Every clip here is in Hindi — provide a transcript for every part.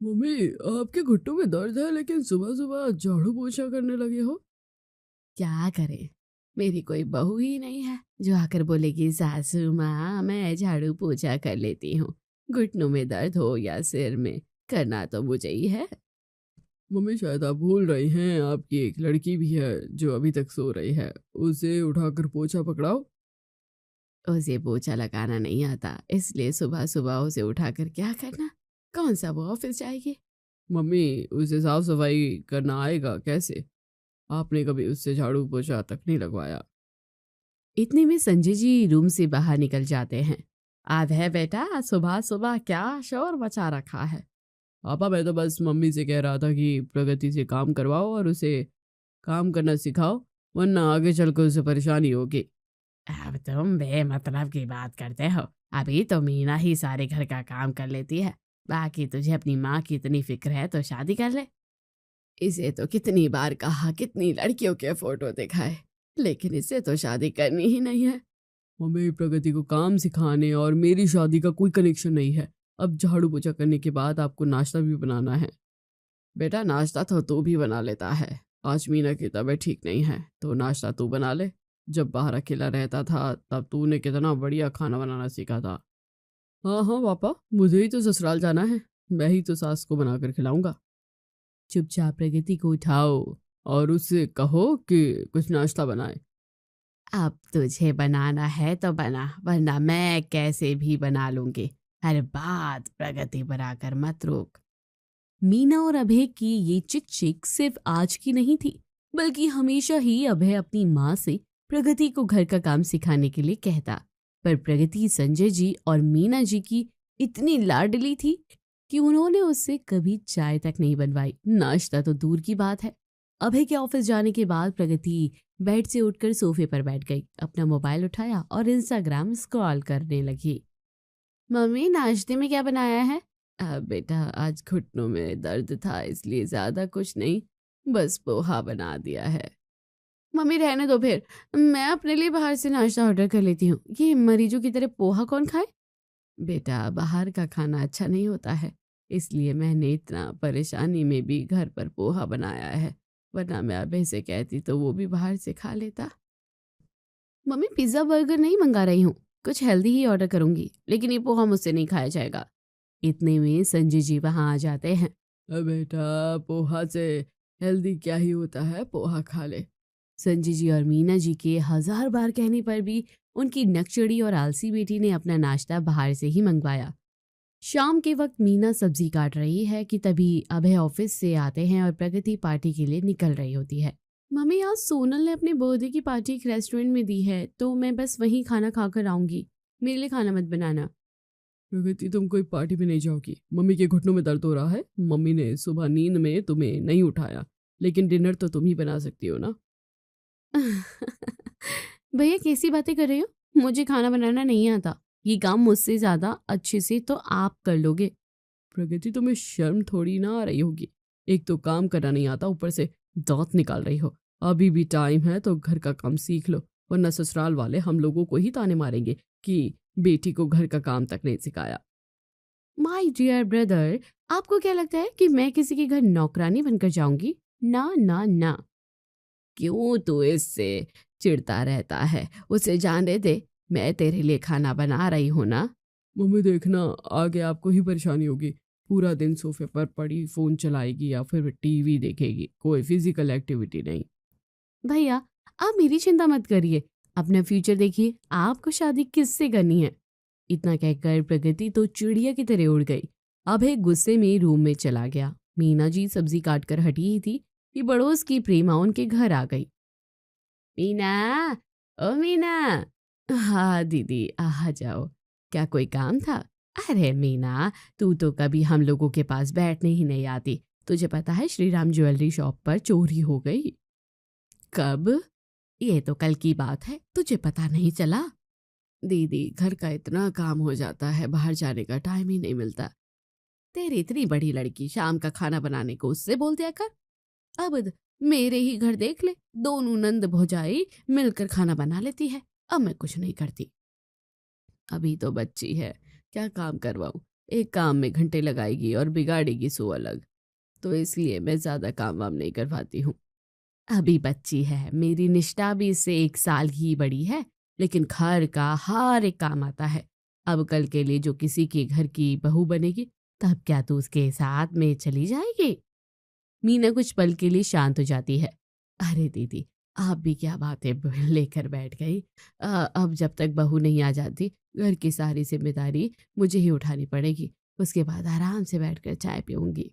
मम्मी, आपके घुटनों में दर्द है लेकिन सुबह सुबह झाड़ू पोछा करने लगे हो। क्या करें, मेरी कोई बहू ही नहीं है जो आकर बोलेगी सासू माँ मैं झाड़ू पोछा कर लेती हूँ। घुटनों में दर्द हो या सिर में, करना तो मुझे ही है। मम्मी, शायद आप भूल रही हैं, आपकी एक लड़की भी है जो अभी तक सो रही है। उसे उठाकर पोछा पकड़ाओ। उसे पोछा लगाना नहीं आता, इसलिए सुबह सुबह उसे उठाकर क्या करना। कौन सा वो ऑफिस जाएगी। मम्मी, उसे साफ सफाई करना आएगा कैसे? आपने कभी उससे झाड़ू पोछा तक नहीं लगवाया। इतने में संजय जी रूम से बाहर निकल जाते हैं। आज है बेटा, सुबह सुबह क्या शोर मचा रखा है। पापा, मैं तो बस मम्मी से कह रहा था कि प्रगति से काम करवाओ और उसे काम करना सिखाओ, वरना आगे चलकर उसे परेशानी होगी। अब तुम बेमतलब की बात करते हो। अभी तो मीना ही सारे घर का काम कर लेती है। बाकी तुझे अपनी माँ की इतनी फिक्र है तो शादी कर ले। इसे तो कितनी बार कहा, कितनी लड़कियों के फोटो दिखाए, लेकिन इसे तो शादी करनी ही नहीं है। मम्मी, प्रगति को काम सिखाने और मेरी शादी का कोई कनेक्शन नहीं है। अब झाड़ू पोछा करने के बाद आपको नाश्ता भी बनाना है। बेटा, नाश्ता तो तू भी बना लेता है। आज मीना की तबीयत ठीक नहीं है तो नाश्ता तू बना ले। जब बाहर अकेला रहता था तब तूने कितना बढ़िया खाना बनाना सीखा था। हाँ हाँ पापा, मुझे ही तो ससुराल जाना है, मैं ही तो सास को बनाकर खिलाऊंगा। चुपचाप प्रगति को उठाओ और उससे कहो कि कुछ नाश्ता बनाए। अब तुझे बनाना है तो बना, वरना मैं कैसे भी बना लूंगी। हर बात प्रगति पर आकर मत रोक। मीना और अभय की ये चिक चिक सिर्फ आज की नहीं थी, बल्कि हमेशा ही अभय अपनी माँ से प्रगति को घर का काम सिखाने के लिए कहता। पर प्रगति संजय जी और मीना जी की इतनी लाडली थी कि उन्होंने उससे कभी चाय तक नहीं बनवाई, नाश्ता तो दूर की बात है। अभय के ऑफिस जाने के बाद प्रगति बेड से उठकर सोफे पर बैठ गई, अपना मोबाइल उठाया और इंस्टाग्राम स्क्रॉल करने लगी। मम्मी, नाश्ते में क्या बनाया है। बेटा, आज घुटनों में दर्द था इसलिए ज्यादा कुछ नहीं, बस पोहा बना दिया है। मम्मी रहने दो फिर, मैं अपने लिए बाहर से नाश्ता ऑर्डर कर लेती हूँ। ये मरीजों की तरह पोहा कौन खाए। बेटा, बाहर का खाना अच्छा नहीं होता है, इसलिए मैंने इतना परेशानी में भी घर पर पोहा बनाया है, वरना मैं अबे से कहती तो वो भी बाहर से खा लेता। मम्मी, पिज्जा बर्गर नहीं मंगा रही हूँ, कुछ हेल्दी ही ऑर्डर करूंगी, लेकिन ये पोहा मुझसे नहीं खाया जाएगा। इतने में संजय जी वहां आ जाते हैं। बेटा, पोहा से हेल्दी क्या ही होता है, पोहा खा ले। संजय जी और मीना जी के हजार बार कहने पर भी उनकी नकचड़ी और आलसी बेटी ने अपना नाश्ता बाहर से ही मंगवाया। शाम के वक्त मीना सब्जी काट रही है कि तभी अभय ऑफिस से आते हैं और प्रगति पार्टी के लिए निकल रही होती है। मम्मी, आज सोनल ने अपने बर्थडे की पार्टी एक रेस्टोरेंट में दी है, तो मैं बस वहीं खाना खाकर आऊंगी। मेरे लिए खाना मत बनाना। प्रगति, तुम कोई पार्टी में नहीं जाओगी। मम्मी के घुटनों में दर्द हो रहा है, मम्मी ने सुबह नींद में तुम्हें नहीं उठाया, लेकिन डिनर तो तुम ही बना सकती हो ना। भैया, कैसी बातें कर रहे हो। मुझे खाना बनाना नहीं आता, ये काम मुझसे ज्यादा अच्छे से तो आप कर लोगे। प्रगति, तुम्हें शर्म थोड़ी ना आ रही होगी। एक तो काम करना नहीं आता, ऊपर से दांत निकाल रही हो। अभी भी टाइम है तो घर का काम सीख लो, वरना ससुराल वाले हम लोगों को ही ताने मारेंगे कि बेटी को घर का काम तक नहीं सिखाया। माय डियर ब्रदर, आपको क्या लगता है कि मैं किसी के घर नौकरानी बनकर जाऊंगी। ना ना ना। क्यों तू इससे चिढ़ता रहता है, उसे जाने दे, मैं तेरे लिए खाना बना रही हूँ ना। मम्मी देखना, आगे आपको ही परेशानी होगी। पूरा दिन सोफे पर पड़ी फोन चलाएगी या फिर टीवी देखेगी, कोई फिजिकल एक्टिविटी नहीं। भैया, आप मेरी चिंता मत करिए, अपना फ्यूचर देखिए, आपको शादी किससे करनी है। इतना कहकर प्रगति तो चिड़िया की तरह उड़ गई। अभय गुस्से में रूम में चला गया। मीना जी सब्जी काट कर हटी ही थी कि पड़ोस की प्रेमा उनके घर आ गई। मीना, ओ मीना। हाँ दीदी, आ जाओ। क्या कोई काम था। अरे मीना, तू तो कभी हम लोगों के पास बैठने ही नहीं आती। तुझे पता है श्री राम ज्वेलरी शॉप पर चोरी हो गई। कब। ये तो कल की बात है, तुझे पता नहीं चला। दीदी, घर का इतना काम हो जाता है, बाहर जाने का टाइम ही नहीं मिलता। तेरी इतनी बड़ी लड़की, शाम का खाना बनाने को उससे बोल दिया कर। अब मेरे ही घर देख ले, दोनों नंद भौजाई मिलकर खाना बना लेती है, अब मैं कुछ नहीं करती। अभी तो बच्ची है, क्या काम करवाऊं। एक काम में घंटे लगाएगी और बिगाड़ेगी सो अलग। तो इसलिए मैं ज़्यादा काम वाम नहीं करवाती हूँ। अभी बच्ची है, मेरी निष्ठा भी इससे 1 साल ही बड़ी है, लेकिन घर का हर एक काम आता है। अब कल के लिए जो किसी के घर की बहू बनेगी, तब क्या तू उसके साथ में चली जाएगी? मीना कुछ पल के लिए शांत हो जाती है। अरे दीदी, आप भी क्या बातें लेकर बैठ गई। अब जब तक बहू नहीं आ जाती, घर की सारी जिम्मेदारी मुझे ही उठानी पड़ेगी। उसके बाद आराम से बैठकर चाय पीऊंगी।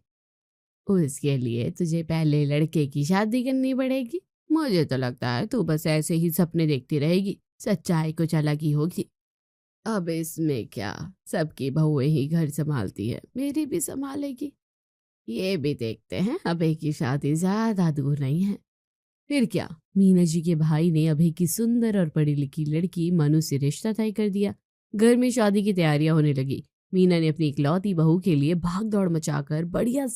उसके लिए तुझे पहले लड़के की शादी करनी पड़ेगी। मुझे तो लगता है तू बस ऐसे ही सपने देखती रहेगी, सच्चाई कुछ अलग ही होगी। अब इसमें क्या, सबकी बहुएं ही घर संभालती है, मेरी भी संभालेगी। ये भी देखते हैं, अभय की शादी ज्यादा दूर नहीं है। फिर क्या, मीना जी के भाई ने अभय की सुंदर और पढ़ी लिखी लड़की मनु से रिश्ता तय कर दिया। घर में शादी की तैयारियां होने लगी। मीना ने अपनी इकलौती बहू के लिए भाग दौड़ मचाकर बढ़िया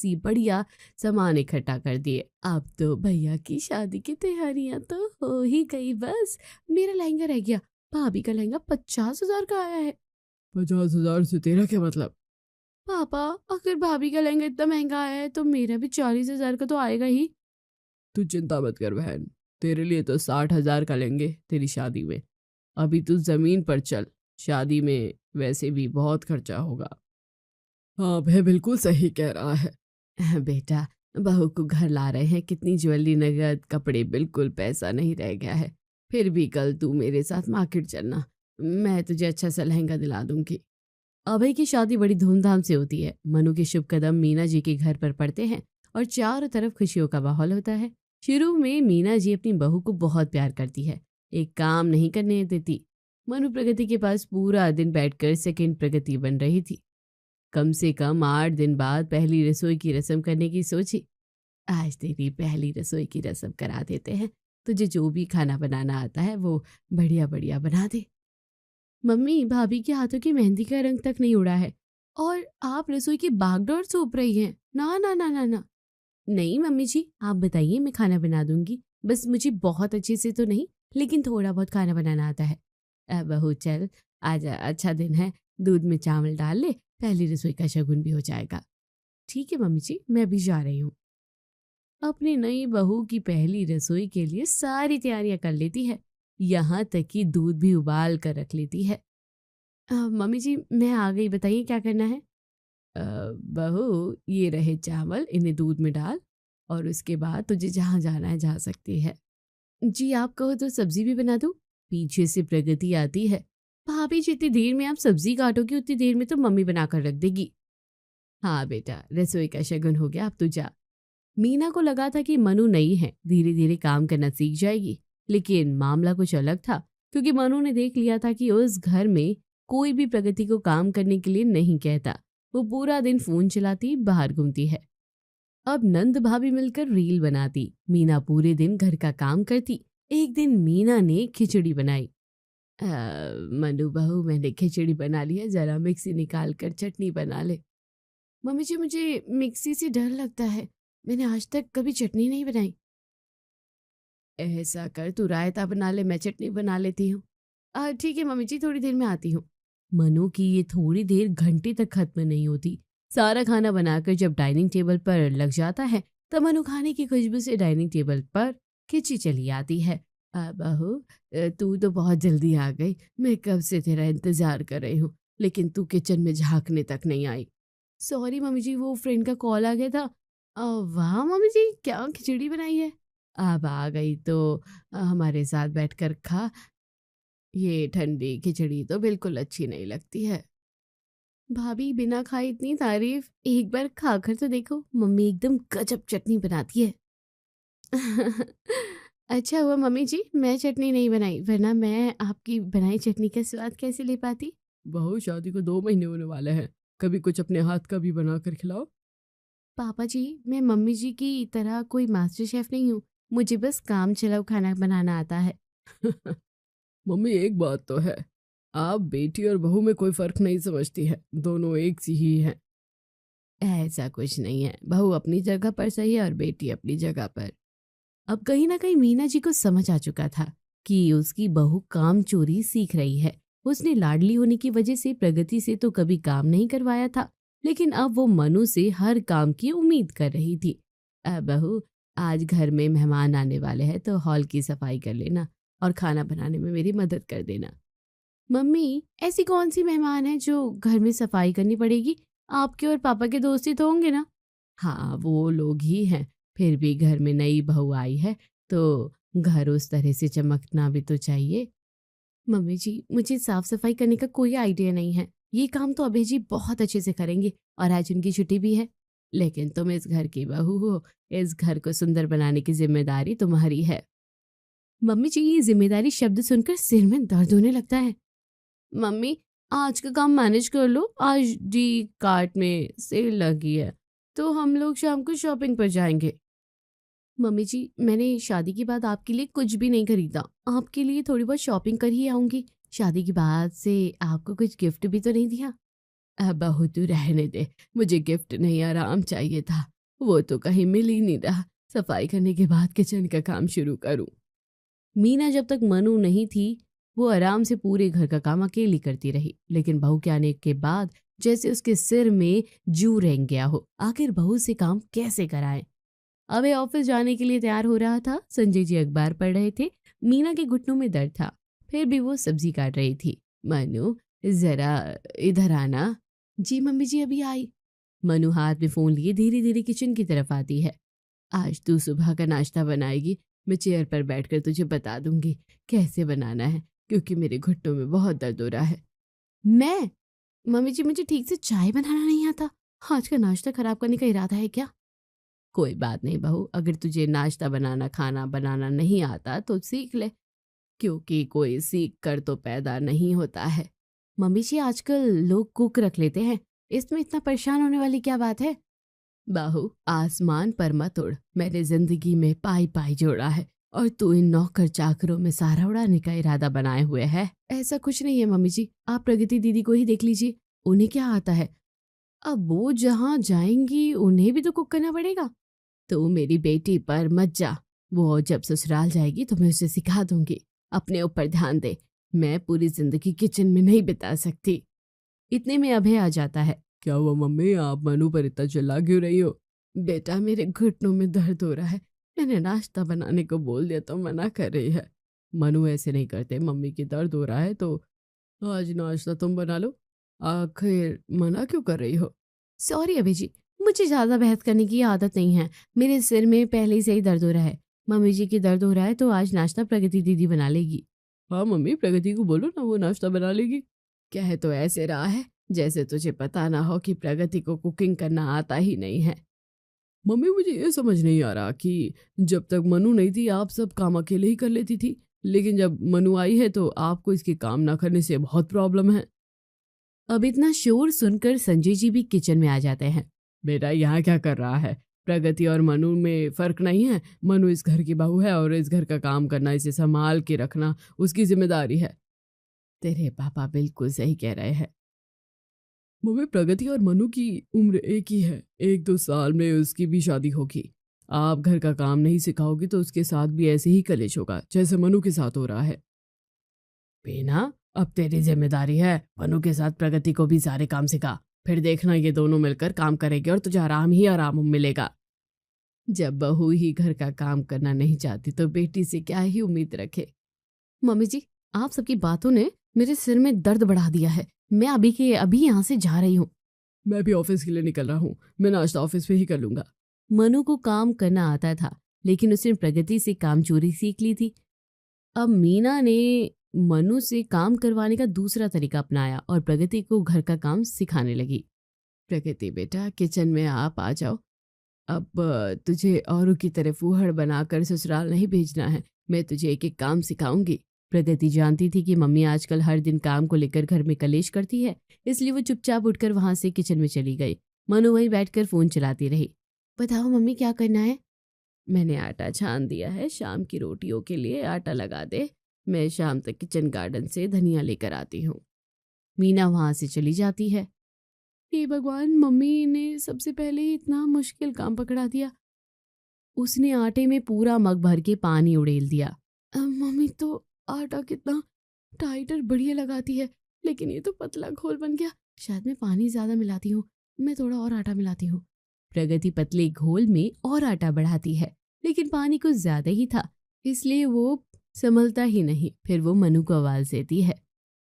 सामान इकट्ठा कर दिए। अब तो भैया की शादी की तैयारियां तो हो ही गई। बस मेरा लहंगा रह गया। भाभी का लहंगा 50,000 का आया है। 50,000 से तेरा क्या मतलब? पापा, अगर भाभी का लहंगा इतना महंगा आया है तो मेरा भी 40,000 का तो आएगा ही। तू चिंता मत कर बहन, तेरे लिए तो 60,000 का लेंगे तेरी शादी में। अभी तू जमीन पर चल, शादी में वैसे भी बहुत खर्चा होगा। हाँ वह बिल्कुल सही कह रहा है। बेटा, बहू को घर ला रहे हैं, कितनी ज्वेलरी, नगद, कपड़े, बिल्कुल पैसा नहीं रह गया है। फिर भी कल तू मेरे साथ मार्केट चलना, मैं तुझे अच्छा सा लहंगा दिला दूंगी। अभय की शादी बड़ी धूमधाम से होती है। मनु के शुभ कदम मीना जी के घर पर पड़ते हैं और चारों तरफ खुशियों का माहौल होता है। शुरू में मीना जी अपनी बहू को बहुत प्यार करती है, एक काम नहीं करने देती। मनु प्रगति के पास पूरा दिन बैठकर सेकंड प्रगति बन रही थी। कम से कम 8 दिन बाद पहली रसोई की रस्म करने की सोची। आज तेरी पहली रसोई की रस्म करा देते हैं। तुझे जो भी खाना बनाना आता है वो बढ़िया बढ़िया बना दे। मम्मी, भाभी के हाथों की मेहंदी का रंग तक नहीं उड़ा है और आप रसोई की बागडोर सौंप रही हैं। ना ना ना ना ना। नहीं मम्मी जी, आप बताइए, मैं खाना बना दूंगी। बस मुझे बहुत अच्छे से तो नहीं, लेकिन थोड़ा बहुत खाना बनाना आता है। बहू चल, आज अच्छा दिन है, दूध में चावल डाल ले, पहली रसोई का शगुन भी हो जाएगा। ठीक है मम्मी जी, मैं अभी जा रही हूँ। अपनी नई बहू की पहली रसोई के लिए सारी तैयारियां कर लेती है, यहाँ तक कि दूध भी उबाल कर रख लेती है। मम्मी जी, मैं आ गई, बताइए क्या करना है। बहू, ये रहे चावल, इन्हें दूध में डाल और उसके बाद तुझे जहाँ जाना है जा सकती है। जी, आप कहो तो सब्जी भी बना दूँ? पीछे से प्रगति आती है। भाभी, जितनी देर में आप सब्जी काटोगी उतनी देर में तो मम्मी बनाकर रख देगी। हाँ बेटा, रसोई का शगुन हो गया, अब तू जा। मीना को लगा था कि मनु नई है, धीरे धीरे काम करना सीख जाएगी, लेकिन मामला कुछ अलग था, क्योंकि मनु ने देख लिया था कि उस घर में कोई भी प्रगति को काम करने के लिए नहीं कहता। वो पूरा दिन फोन चलाती, बाहर घूमती है। अब नंद भाभी मिलकर रील बनाती, मीना पूरे दिन घर का काम करती। एक दिन मीना ने खिचड़ी बनाई। मनु बहू, मैंने खिचड़ी बना ली है, जरा मिक्सी निकाल कर चटनी बना ले। मम्मी जी, मुझे मिक्सी से डर लगता है, मैंने आज तक कभी चटनी नहीं बनाई। ऐसा कर, तू रायता बना ले, मैं चटनी बना लेती हूँ। ठीक है मम्मी जी, थोड़ी देर में आती हूँ। मनु की ये थोड़ी देर घंटे तक खत्म नहीं होती। सारा खाना बनाकर जब डाइनिंग टेबल पर लग जाता है, तब मनु खाने की खुशबू से डाइनिंग टेबल पर खिंची चली आती है। बहू, तू तो बहुत जल्दी आ गई, मैं कब से तेरा इंतजार कर रही हूँ, लेकिन तू किचन में झांकने तक नहीं आई। सॉरी मम्मी जी, वो फ्रेंड का कॉल आ गया था। वाह मम्मी जी, क्या खिचड़ी बनाई है। अब आ गई तो हमारे साथ बैठकर खा। ये ठंडी खिचड़ी तो बिल्कुल अच्छी नहीं लगती है। भाभी, बिना खाए इतनी तारीफ, एक बार खाकर तो देखो, मम्मी एकदम गजब चटनी बनाती है। अच्छा हुआ मम्मी जी मैं चटनी नहीं बनाई, वरना मैं आपकी बनाई चटनी का स्वाद कैसे ले पाती। बहू, शादी को 2 महीने होने वाले हैं, कभी कुछ अपने हाथ का भी बना कर खिलाओ। पापा जी, मैं मम्मी जी की तरह कोई मास्टर शेफ नहीं हूँ, मुझे बस काम चलाओ खाना बनाना आता है। मम्मी, एक बात तो है, आप बेटी और बहू में कोई फर्क नहीं समझती है, दोनों एक सी ही हैं। ऐसा कुछ नहीं है, बहू अपनी जगह पर सही है और बेटी अपनी जगह पर। अब कहीं ना कहीं मीना जी को समझ आ चुका था कि उसकी बहू काम चोरी सीख रही है। उसने लाडली होने की वजह से प्रगति से तो कभी काम नहीं करवाया था, लेकिन अब वो मनु से हर काम की उम्मीद कर रही थी। बहू, आज घर में मेहमान आने वाले हैं तो हॉल की सफाई कर लेना और खाना बनाने में मेरी मदद कर देना। मम्मी, ऐसी कौन सी मेहमान है जो घर में सफाई करनी पड़ेगी? आपके और पापा के दोस्त ही तो होंगे ना? हाँ, वो लोग ही हैं। फिर भी घर में नई बहू आई है तो घर उस तरह से चमकना भी तो चाहिए। मम्मी जी, मुझे साफ सफाई करने का कोई आइडिया नहीं है। ये काम तो अभय जी बहुत अच्छे से करेंगे और आज उनकी छुट्टी भी है। लेकिन तुम इस घर की बहू हो, इस घर को सुंदर बनाने की जिम्मेदारी तुम्हारी है। मम्मी जी, ये जिम्मेदारी शब्द सुनकर सिर में दर्द होने लगता है। मम्मी, आज का काम मैनेज कर लो। आज डी कार्ट में सेल लगी है तो हम लोग शाम को शॉपिंग पर जाएंगे। मम्मी जी, मैंने शादी के बाद आपके लिए कुछ भी नहीं खरीदा। आपके लिए थोड़ी बहुत शॉपिंग कर ही आऊंगी। शादी के बाद से आपको कुछ गिफ्ट भी तो नहीं दिया। अब बहू तू रहने दे, मुझे गिफ्ट नहीं आराम चाहिए था। वो तो कहीं मिल ही नहीं रहा। सफाई करने के बाद किचन का काम शुरू करूं। मीना जब तक मनु नहीं थी वो आराम से पूरे घर का काम अकेली करती रही, लेकिन बहू के आने के बाद जैसे उसके सिर में जू रेंग गया हो। आखिर बहू से काम कैसे कराएं? अबे ऑफिस जाने के लिए तैयार हो रहा था। संजय जी अखबार पढ़ रहे थे। मीना के घुटनों में दर्द था, फिर भी वो सब्जी काट रही थी। मनु, जरा इधर आना। जी मम्मी जी, अभी आई। मनु हाथ में फोन लिए धीरे धीरे किचन की तरफ आती है। आज तू सुबह का नाश्ता बनाएगी। मैं चेयर पर बैठकर तुझे बता दूंगी कैसे बनाना है, क्योंकि मेरे घुटनों में बहुत दर्द हो रहा है। मैं? मम्मी जी, मुझे ठीक से चाय बनाना नहीं आता। आज का नाश्ता खराब करने का इरादा है क्या? कोई बात नहीं बहू, अगर तुझे नाश्ता बनाना खाना बनाना नहीं आता तो सीख ले, क्योंकि कोई सीख कर तो पैदा नहीं होता है। मम्मी जी, आजकल लोग कुक रख लेते हैं, इसमें इतना परेशान होने वाली क्या बात है? बहू, आसमान पर मत उड़। मैंने जिंदगी में पाई पाई जोड़ा है और तू इन नौकर चाकरों में सारा उड़ाने का इरादा बनाए हुए है। ऐसा कुछ नहीं है मम्मी जी, आप प्रगति दीदी को ही देख लीजिए, उन्हें क्या आता है। अब वो जहाँ जाएंगी उन्हें भी तो कुक करना पड़ेगा। तो मेरी बेटी पर मत जा, वो जब ससुराल जाएगी तो मैं उसे सिखा दूंगी। अपने ऊपर ध्यान दे, मैं पूरी जिंदगी किचन में नहीं बिता सकती। इतने में अभय आ जाता है। क्या हुआ मम्मी, आप मनु पर इतना चिल्ला क्यों रही हो? बेटा, मेरे घुटनों में दर्द हो रहा है। मैंने नाश्ता बनाने को बोल दिया तो मना कर रही है। मनु ऐसे नहीं करते, मम्मी की दर्द हो रहा है तो आज नाश्ता तुम बना लो। आखिर मना क्यों कर रही हो? सॉरी अभय जी, मुझे ज्यादा बहस करने की आदत नहीं है। मेरे सिर में पहले से ही दर्द हो रहा है। मम्मी जी की दर्द हो रहा है तो आज नाश्ता प्रगति दीदी बना लेगी। हाँ मम्मी, प्रगति को बोलो ना, वो नाश्ता बना लेगी। कह तो ऐसे रहा है जैसे तुझे पता ना हो कि प्रगति को कुकिंग करना आता ही नहीं है। मम्मी, मुझे ये समझ नहीं आ रहा कि जब तक मनु नहीं थी आप सब काम अकेले ही कर लेती थी, लेकिन जब मनु आई है तो आपको इसके काम ना करने से बहुत प्रॉब्लम है। अब इतना शोर सुनकर संजय जी भी किचन में आ जाते हैं। बेटा, यहाँ क्या कर रहा है? प्रगति और मनु में फर्क नहीं है। मनु इस घर की बहू है और इस घर का काम करना, इसे संभाल के रखना उसकी जिम्मेदारी है। तेरे पापा बिल्कुल सही कह रहे हैं। मम्मी, प्रगति और मनु की उम्र एक ही है, 1-2 साल में उसकी भी शादी होगी। आप घर का काम नहीं सिखाओगी तो उसके साथ भी ऐसे ही कलेश होगा जैसे मनु के साथ हो रहा है। पीना, अब तेरी जिम्मेदारी है मनु के साथ प्रगति को भी सारे काम सिखा। फिर देखना ये दोनों मिलकर काम करेंगे और तुझे आराम ही आराम मिलेगा। जब बहू ही घर का काम करना नहीं चाहती तो बेटी से क्या ही उम्मीद रखे। मम्मी जी, आप सबकी बातों ने मेरे सिर में दर्द बढ़ा दिया है। मैं अभी के अभी यहाँ से जा रही हूँ। मैं भी ऑफिस के लिए निकल रहा हूँ, मैं नाश्ता ऑफिस में ही कर लूंगा। मनु को काम करना आता था, लेकिन उसने प्रगति से काम चोरी सीख ली थी। अब मीना ने मनु से काम करवाने का दूसरा तरीका अपनाया और प्रगति को घर का काम सिखाने लगी। प्रगति बेटा, किचन में आप आ जाओ। अब तुझे औरों की तरह फूहड़ बनाकर ससुराल नहीं भेजना है। मैं तुझे एक एक काम सिखाऊंगी। प्रगति जानती थी कि मम्मी आजकल हर दिन काम को लेकर घर में कलेश करती है, इसलिए वो चुपचाप उठकर वहां से किचन में चली गई। मनु वहीं बैठकर फोन चलाती रही। बताओ मम्मी, क्या करना है? मैंने आटा छान दिया है, शाम की रोटियों के लिए आटा लगा दे। मैं शाम तक किचन गार्डन से धनिया लेकर आती हूँ। मीना वहां से चली जाती है। हे भगवान, मम्मी ने सबसे पहले ही इतना मुश्किल काम पकड़ा दिया। उसने आटे में पूरा मग भर के पानी उड़ेल दिया। मम्मी तो आटा कितना टाइट और बढ़िया लगाती है, लेकिन ये तो पतला घोल बन गया। शायद मैं पानी ज्यादा मिलाती हूँ। मैं थोड़ा और आटा मिलाती हूँ। प्रगति पतले घोल में और आटा बढ़ाती है, लेकिन पानी कुछ ज्यादा ही था, इसलिए वो संभलता ही नहीं। फिर वो मनु को आवाज देती है,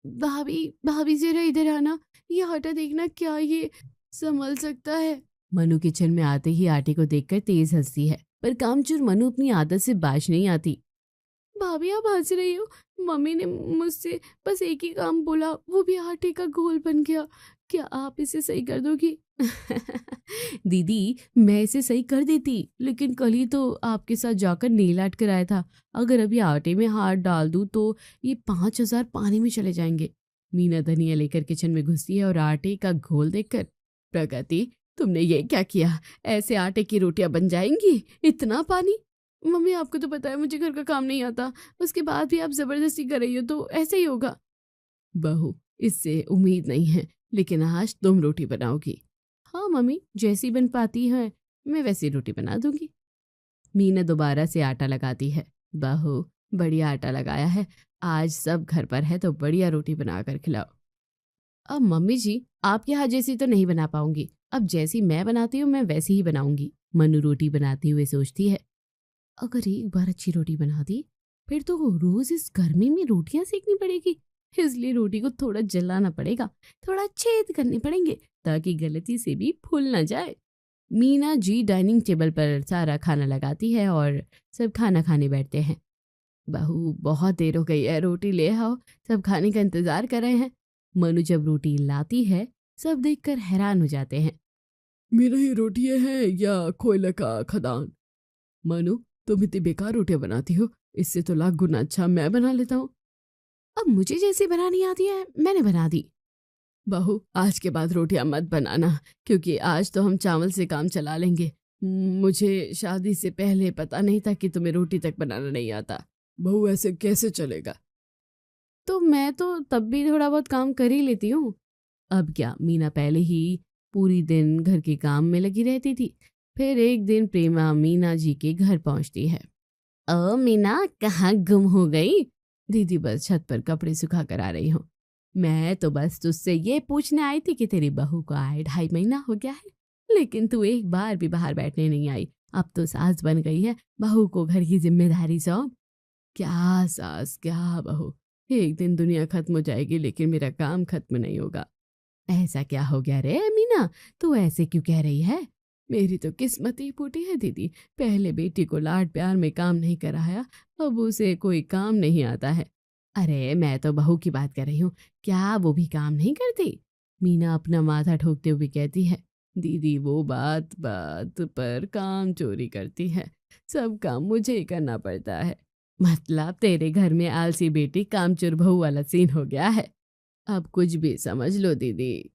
भाभी भाभी जरा इधर आना, ये आटा देखना, क्या ये संभल सकता है? मनु किचन में आते ही आटे को देखकर तेज हंसती है, पर कामचोर मनु अपनी आदत से बाज नहीं आती। भाभी आप हंस रही हो? मम्मी ने मुझसे बस एक ही काम बोला, वो भी आटे का घोल बन गया। क्या आप इसे सही कर दोगी? दीदी, मैं इसे सही कर देती, लेकिन कल ही तो आपके साथ जाकर नेल आर्ट कराया था। अगर अभी आटे में हाथ डाल दूं तो ये 5,000 पानी में चले जाएंगे। मीना धनिया लेकर किचन में घुसती है और आटे का घोल देखकर, प्रगति तुमने ये क्या किया? ऐसे आटे की रोटियां बन जाएंगी? इतना पानी? मम्मी आपको तो पता है मुझे घर का काम नहीं आता, उसके बाद भी आप जबरदस्ती कर रही हो तो ऐसे ही होगा। बहू, इससे उम्मीद नहीं है, लेकिन आज तुम रोटी बनाओगी। हाँ मम्मी, जैसी बन पाती है मैं वैसी रोटी बना दूंगी। मीना दोबारा से आटा लगाती है। बहू, बढ़िया आटा लगाया है, आज सब घर पर है तो बढ़िया रोटी बनाकर खिलाओ। अब मम्मी जी, आपके यहाँ जैसी तो नहीं बना पाऊंगी, अब जैसी मैं बनाती हूँ मैं वैसी ही बनाऊंगी। मनु रोटी बनाते हुए सोचती है, अगर एक बार अच्छी रोटी बना दी फिर तो रोज इस गर्मी में रोटियां सेकनी पड़ेगी, इसलिए रोटी को थोड़ा जलाना पड़ेगा, थोड़ा छेद करने पड़ेंगे ताकि गलती से भी फूल ना जाए। मीना जी डाइनिंग टेबल पर सारा खाना लगाती है और सब खाना खाने बैठते हैं। बहू, बहुत देर हो गई है, रोटी ले आओ, सब खाने का इंतजार कर रहे हैं। मनु जब रोटी लाती है सब देखकर हैरान हो जाते हैं। मेरा ही रोटियां हैं या कोयले का खदान? मनु, तुम इतनी बेकार रोटियां बनाती हो, इससे तो लाख गुना अच्छा मैं बना लेता हूँ। अब मुझे जैसी बनानी आती है मैंने बना दी। बहू, आज के बाद रोटियां मत बनाना, क्योंकि आज तो हम चावल से काम चला लेंगे। मुझे शादी से पहले पता नहीं था कि तुम्हें रोटी तक बनाना नहीं आता। बहू, ऐसे कैसे चलेगा? तो मैं तो तब भी थोड़ा बहुत काम कर ही लेती हूँ। अब क्या, मीना पहले ही पूरी दिन घर के काम में लगी रहती थी। फिर एक दिन प्रेमा मीना जी के घर पहुंचती है। ओ मीना, कहाँ गुम हो गई? दीदी, बस छत पर कपड़े सुखा कर आ रही हूँ। मैं तो बस तुझसे ये पूछने आई थी कि तेरी बहू को आए 2.5 महीना हो गया है, लेकिन तू एक बार भी बाहर बैठने नहीं आई। अब तो सास बन गई है, बहू को घर की जिम्मेदारी सौंप। क्या सास, क्या बहू, एक दिन दुनिया खत्म हो जाएगी लेकिन मेरा काम खत्म नहीं होगा। ऐसा क्या हो गया रे मीना, तू ऐसे क्यों कह रही है? मेरी तो किस्मत ही फूटी है दीदी। पहले बेटी को लाड प्यार में काम नहीं कराया, अब उसे कोई काम नहीं आता है। अरे मैं तो बहू की बात कर रही हूँ, क्या वो भी काम नहीं करती? मीना अपना माथा ठोकते हुए कहती है, दीदी वो बात बात पर काम चोरी करती है, सब काम मुझे ही करना पड़ता है। मतलब तेरे घर में आलसी बेटी कामचोर बहू वाला सीन हो गया है? अब कुछ भी समझ लो दीदी।